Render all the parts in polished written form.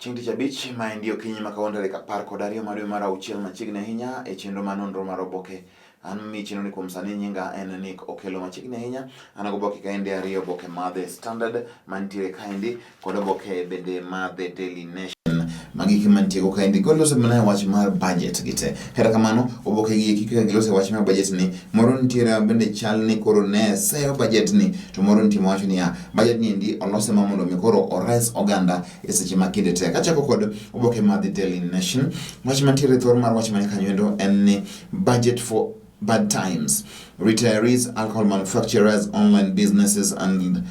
Chieng' tich abich ma en dio kinyi ma kawuono tarik 12 mar dwe mar auchiel machiegni ahinya e chenro mar nonro mar oboke. An michino ni kuom sani nyinga en Nick Okelo machiegni ahinya. An go oboke kaendi ariyo, oboke mar The Standard mantiere kaendi kod oboke bende mar The Daily Nation. Magi mantie go kaendi golose mana wach mar budget gite. Kata kamano oboke gi kaka gilose wach mar budget ni moro nitiere bende chal ni koro ne seyo budget ni to moro nitie wacho ni budget ni endi olose ma mondo mi koro ores oganda e seche ma kinde tek. Achako kod oboke mar The Daily Nation. Wach mantiere thor mar wach mane kanyo endo en ni budget for bad times. Retirees, alcohol manufacturers, online businesses and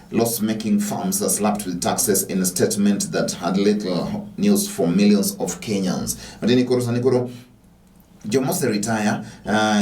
loss-making firms are slapped with taxes in a statement that had little news for millions of Kenyans. But then koro jomo se retire,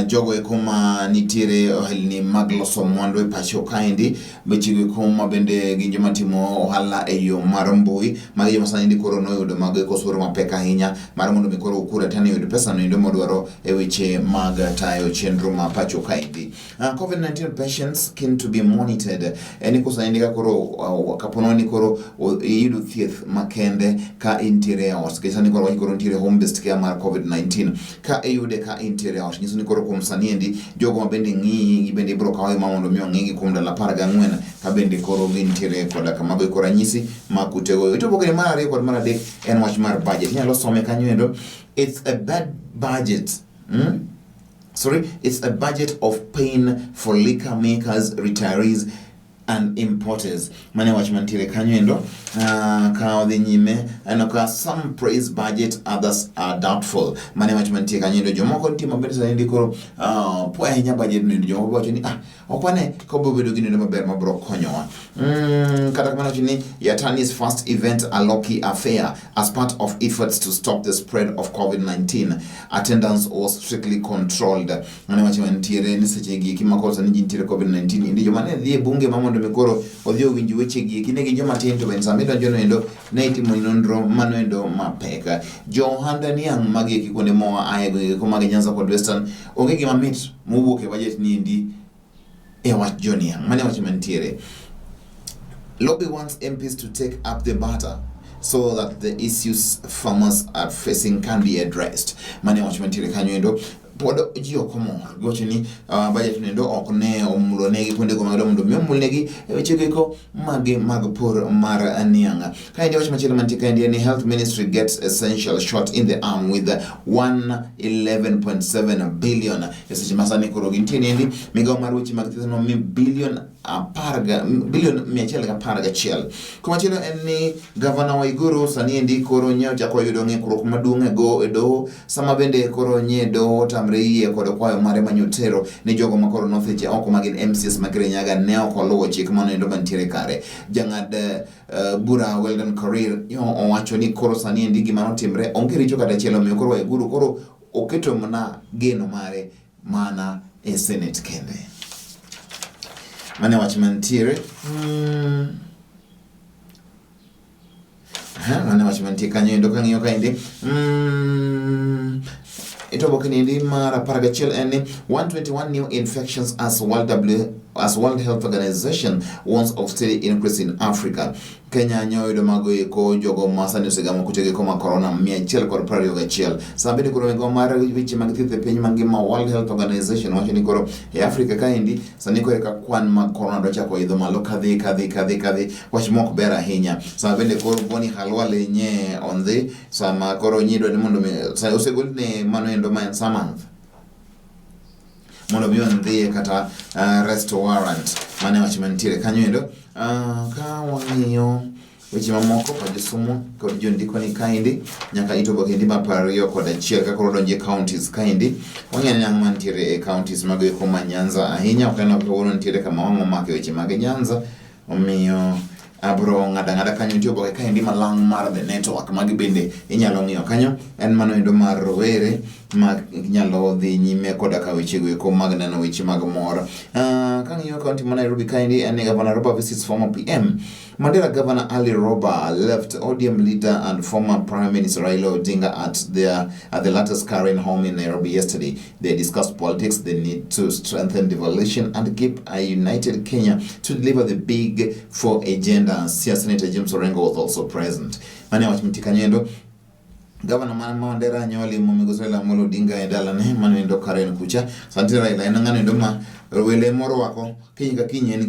jogo e kuma nitiere ohelni mag loso mwandu e pacho kaendi, bechigo e kuma bende ginjo matimo ohala e yo mar mbui, magi joma sani ndi koro noyudo mag kosuro mapek ahinya, mar mondo mi koro ukura tani yudo pesa no endo modwaro e weche mag tayo chenro ma pacho kaendi. COVID-19 patients keen to be monitored. Eni kosa indika koro kapono ni koro yudo thieth makende ka intiere ot. Kesa ni koro koro intiere home based care mar COVID-19. Ka yude ka intiere ot. Nyiso ni koro kuom sani endi jogo ma bende ng'i bende bro kawe ma mondo mi ong'igi kuom dala 14 ka bende koro gintiere koda kama go kora nyisi ma kutego. Ito bokere mar ariyo kod mar adek en wach mar budget. Nyalo some kanyo endo. It's a bad budget. It's a budget of pain for liquor makers, retirees, and importers. Mane wach mantiere kanyo endo. Ka odhi nyime, ka some praise budget, others are doubtful. Mane wach mantiere kanyo endo. Jomoko nitie maber sani koro po ahinya budget no endo. Jomoko wacho ni okwane kobo bedo gino endo maber mabro konyowa. Kata kamano wacho ni Yatani's first event a low-key affair as part of efforts to stop the spread of COVID-19. Attendance was strictly controlled. Mane wach mantiere ni seche gi kimakolo sani jintiere COVID-19 indi jomane dhi e bunge mamondo mi koro odhi owinjo weche gi kine gi joma tin to ben samida jono endo ne itimo nonro mano endo mapek. Jo ohanda niang' magi kikonde moa ae ko magi Nyanza kod Western onge gima mit mowuok e budget ni endi e wach joniang'. Mane wach mantiere. Lobby wants MPs to take up the matter so that the issues farmers are facing can be addressed. Mane wach mantiere kanyo endo. Podo ji okomo gocho ni budget nendo ok ne omulo negi kwende go magdo mondo mi omul negi weche geko mag pur mar anianga. Kaendi wach machielo mantie kaendi ni health ministry gets essential shot in the arm with 111.7 billion. Eseche masani koro gintieni endi migawo mar weche mag thieth no mi billion 111. Kumachielo en ni Governor Waiguru sani endi koro nyeo chako yudo ng'ikruok maduong' e doho sama bende koro nye doho tamre yie kod kwayo mare manyotero ni jogo ma koro nothiche oko magin MCS ma Kirinyaga ne ok oluwo chik mano endo mantiere kare. Jang'ad bura Weldon Korir owacho ni koro sani endi gima notimre onge richo kata achiel, omiyo koro Waiguru koro oketo mana geno mare mana e Senate kende. Mane wach mantiere mane wach mantiere kanyo endo kang'iyo kaendi ito boke ni endi mar 11 en 121 new infections as World Health Organization warns of steady increase in Africa. Kenya nyoyudo mago eko jogo masani osegamo kutege koma corona 121. Sabede koro ngo mar weche mag thieth e piny mangima World Health Organization wacho ni koro e Africa kaendi sani koro ka kwan mag corona do chako idho malo kadhi wach mok ber ahinya. Sabede koro boni halwale nye ondhi sama koro nyido ni mondo osegol ne mano endo ma en samanth mondo biyo ndhiye kata arrest warrant. Mane wach mantiere kanyo endo. Ka wang'iyo weche mamoko kod somo kod jondiko ni kaendi nyaka ito boke ndi mapariyo kod achiel ka koro donje counties kaendi wang'eyo nyang' mantiere e counties mag kuma Nyanza ahinya okeno koro nitiere kama wang'o make weche mag Nyanza omiyo abro ng'ada kanyo tiyo boke kaendi malang' mar The Network magi bende inyalo ng'iyo kanyo en mano endo mar rowere mag nyalo dhi nyime koda ka weche go mag neno weche mag mor. Kang'iyo kaunti ma Nairobi kaendi en Governor Roba visits former PM. Mandera Governor Ali Roba left ODM leader and former Prime Minister Raila Odinga at the latter's current home in Nairobi yesterday. They discussed politics, the need to strengthen devolution and keep a united Kenya to deliver the Big Four agenda. Senator James Orengo was also present. mane wach miti kanyo. Gavana man Mandera nyoli Migosela Molo Odinga e dalane mano endo Karen kucha santira Raila en ng'ano endo ma wele moro wako kinyi ka kinyi en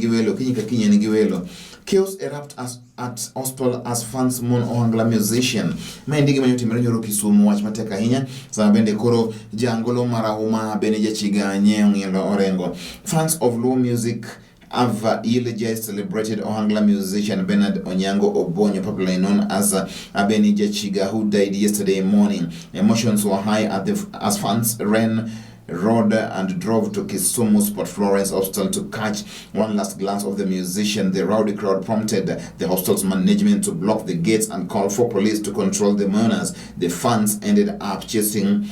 gi welo chaos erupt at hospital as fans mourn Ohangla musician ma ndigi manyo timore nyoro Kisumu wach matek ahinya sama bende koro jangolo marahuma bene jachiga nyeo ng'elo orengo fans of Luo music have eulogized celebrated Ohangla musician Bernard Onyango Obonyo, popularly known as Abeni Jachiga, who died yesterday morning. Emotions were high as fans rode and drove to Kisumu Port Florence Hospital to catch one last glance of the musician. The rowdy crowd prompted the hospital's management to block the gates and call for police to control the mourners. The fans ended up chasing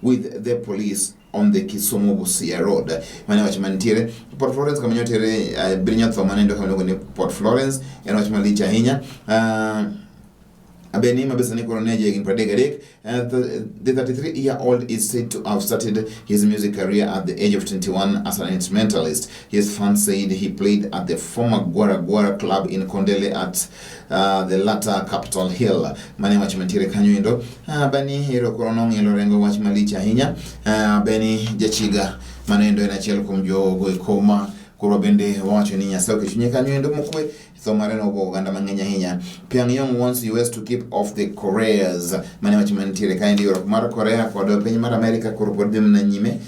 with the police on the Kisumu Busia Road. Mane wachimantiere Port Florence kama nyotere brinya thomane ndo kama ni Port Florence yana wachimalicha hinya Abeni mabesa ni koroneje ginpradegadek. The 33-year-old is said to have started his music career at the age of 21 as an instrumentalist. His fans said he played at the former Gwara Gwara club in Kondele at the latter Capitol Hill. Mane wachimantire kanyo bani hero koronong yelo rengo wachimalicha hinya beni jachiga manendo inachiel kumjogo ikoma kuro bende wacho ni nyasao kichinye kanyo mukwe Somareno go Uganda mangenya hinya. Pyongyang wants US to keep off the Koreas. Mane wachimantire kandi Europe mara Korea kwa do penye mara America kurupodim na nyime.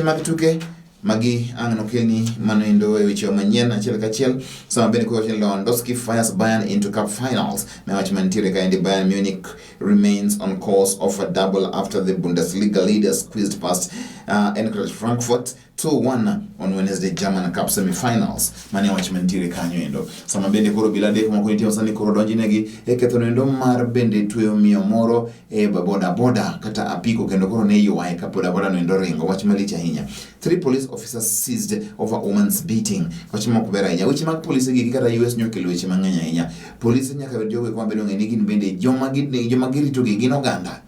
Makituke magi angno kelni manendo wicho manyien achiel kachiel. Sama bende kwa Lewandowski fires Bayern into cup finals. Mane wachimantire kandi Bayern Munich remains on course of a double after the Bundesliga leaders squeezed past Eintracht Frankfurt 2-1 on Wednesday German Cup semi-finals. Mane wachimantire kanyo endo. Sama bende koro bilade kuma kuniti osani koro donjinegi kethono endo mar bende tuyo miyo moro boda kata apiko kendo koro ne yuae ka boda no endo ringo wachimalicha hinya. 3 police officers seized over woman's beating. Wachima kubera hinya. Wichimak police gi kata US nyokelo weche mang'eny hinya. Police nyaka jogo kwa bedo ng'eni gin bende joma girito gi gin oganda.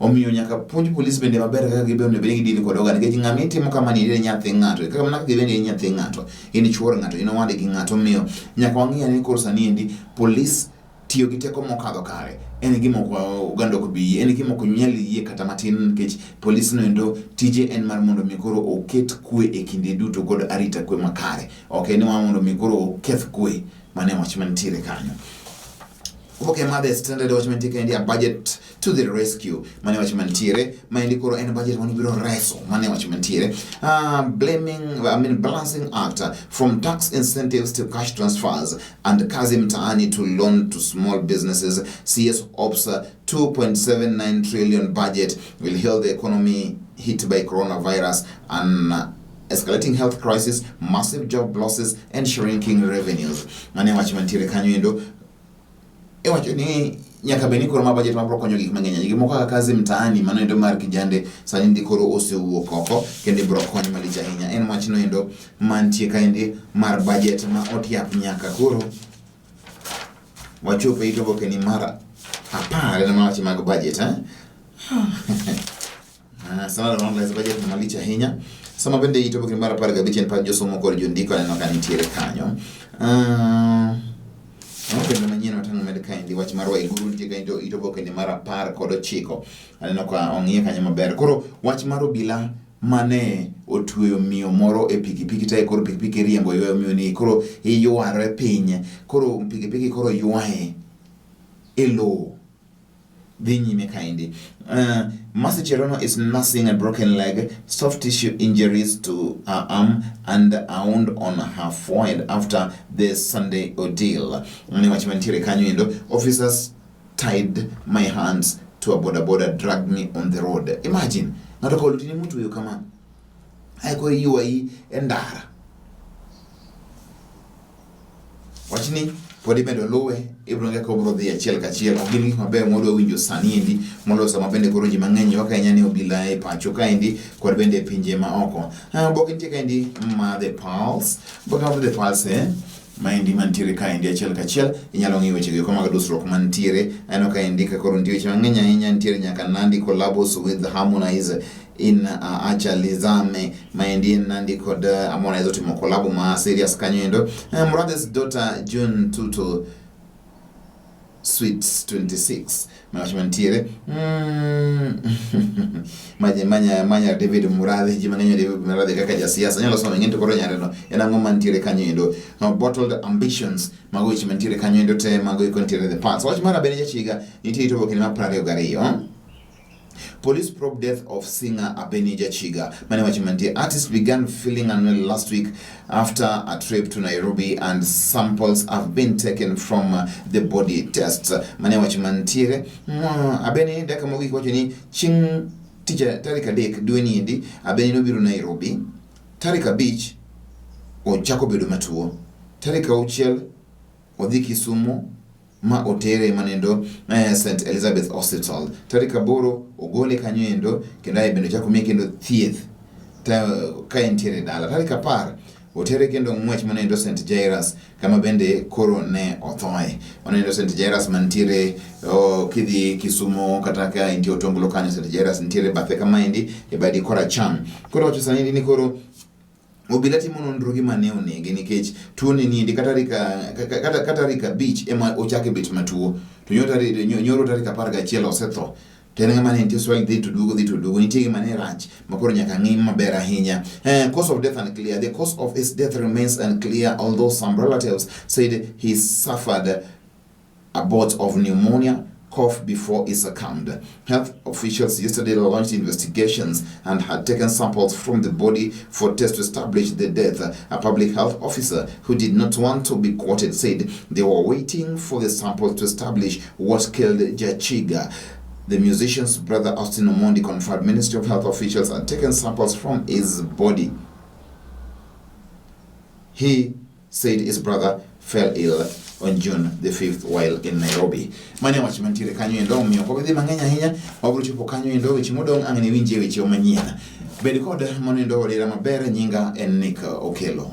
Omiyo nyaka puonj police bende maber kaka gibende bende gidili kod oganda nikech ng'ama itimo kama ni ne nyathi ng'ato kaka mana gibende nyathi ng'ato in chuor ng'ato in wade gi ng'ato miyo nyaka wang'iya ni koro sani endi police tiyo gi teko mokadho kare en gima oganda ok bi en gima ok nyal yie kata matin nikech police no endo tije en mar mondo mi koro oket kwe e kinde duto kod arita kwe makare okay ni mondo mi koro oketh kwe mane wach mantiere kanyo. Okay, mother standard wachimantike ndi a budget to the rescue. Mane wachimantire maendi koro en budget wani biro reso. Mane wachimantire balancing act from tax incentives to cash transfers and kazi mtaani to loan to small businesses. CS hopes 2.79 trillion budget will heal the economy hit by coronavirus and escalating health crisis, massive job losses and shrinking revenues. Mane wachimantire kanyo endo wacho ni nyaka beni koro ma budget mabro konyo gik mang'eny gik moko kaka kazi mtaani mano endo mar kijande sani ndi koro osewuok oko kendo bro konyo malicha hinya en wach no endo mantie kaendi mar budget ma otiap nyaka koro wachope itoboke ni mara apare na mawachi mag budget sana na online budget malicha hinya sama bende itoboke ni mara apare gabichen pa josomo kod jondiko neno kanitiere kanyo Kendo manyien watango medika indi wach marwa iguru ntiega itoboke ni mara par kod 9 aneno kwa ong'ie kanyo maber koro wach maro bila mane otueyo miyo moro e pikipiki tae koro pikipiki riembo yoyo miyo ni koro iyuare piny koro pikipiki koro yuae elo dhi nyime kaendi. Mercy Cherono is nursing a broken leg, soft tissue injuries to her arm and a wound on her forehead after the Sunday ordeal. Officers tied my hands to a boda dragged me on the road. Imagine, natoka ulutini mtu huyo kama haiko hiyo hii endara. Wachini podi medo lowe ibronge ko brodhi achiel kachiel ogini maber modo winjo sani endi mondo sama bende koro ji mang'eny waka nyani obila e pacho kaendi kod bende pinje ma oko bokintie kaendi ma the pulse boka the pulse maendi mantiere kaendi achiel kachiel inyalo ng'iyo weche go mag dusruok mantiere aneno kaendi ka koro ntie weche mang'eny ahinya ntiere nyaka Nandi collabs with Harmonize in Acha Lizame maendi Nandi kod Harmonize otimo collab ma serious kanyo endo Murathi's daughter June Tutu Sweets 26 mantiere manya David Muradhi jimanganya David Muradhi kaka jasiasa nyalo so ngento koro nyareno ena ngoma mantiere kanyoendo bottled ambitions mago mantiere kanyoendo te mago ikontiere the parts watch mara bene jachiga nitie to bokini ma 22 Police probe death of singer Abenija Chiga. Mane wachimantie artist began feeling unwell last week after a trip to Nairobi and samples have been taken from the body tests. Mane wachimantie Abeni daka mogi kwa chini ching teacher tarika dek dueni indi Abeni nobiru Nairobi tarika beach o chako bedo matuo tarika uchiel odhi Kisumu ma otere manendo St Elizabeth Hospital tarika boro ogole kanyoendo kendo bendo chako mie kendo thieth ta ka entiere dala tarika par otere kendo ngwech manendo St Jairus kama bende koro ne othoe manendo St Jairus mantiere kidhi Kisumu kata ka intie Otombulo kanyo St Jairus ntiere bathe kama indi e badi kora chan koro wacho sanindi ni koro obila timo nonro gi maneo negi nikech tuo ni ndi kata rika beach ema ochake bet matuo to nyoro tarika 11 osetho tenga mane nitie swali dhi to dugo nitie mane rach makoro nyaka ng'im maber ahinya. Cause of death unclear. The cause of his death remains unclear, although some relatives said he suffered a bout of pneumonia cough before he succumbed. Health officials yesterday launched investigations and had taken samples from the body for tests to establish the death. A public health officer who did not want to be quoted said they were waiting for the samples to establish what killed Jachiga. The musician's brother Austin Omondi confirmed Ministry of Health officials had taken samples from his body. He said his brother fell ill on June the 5th while in Nairobi. Mane wach mantiere kanyo endo miyo ko bidhi mang'eny ahinya wabro chopo kanyo endo weche modong' ang'e winje weche manyien. Bed kod monendo olera maber nyinga en Nick Okelo.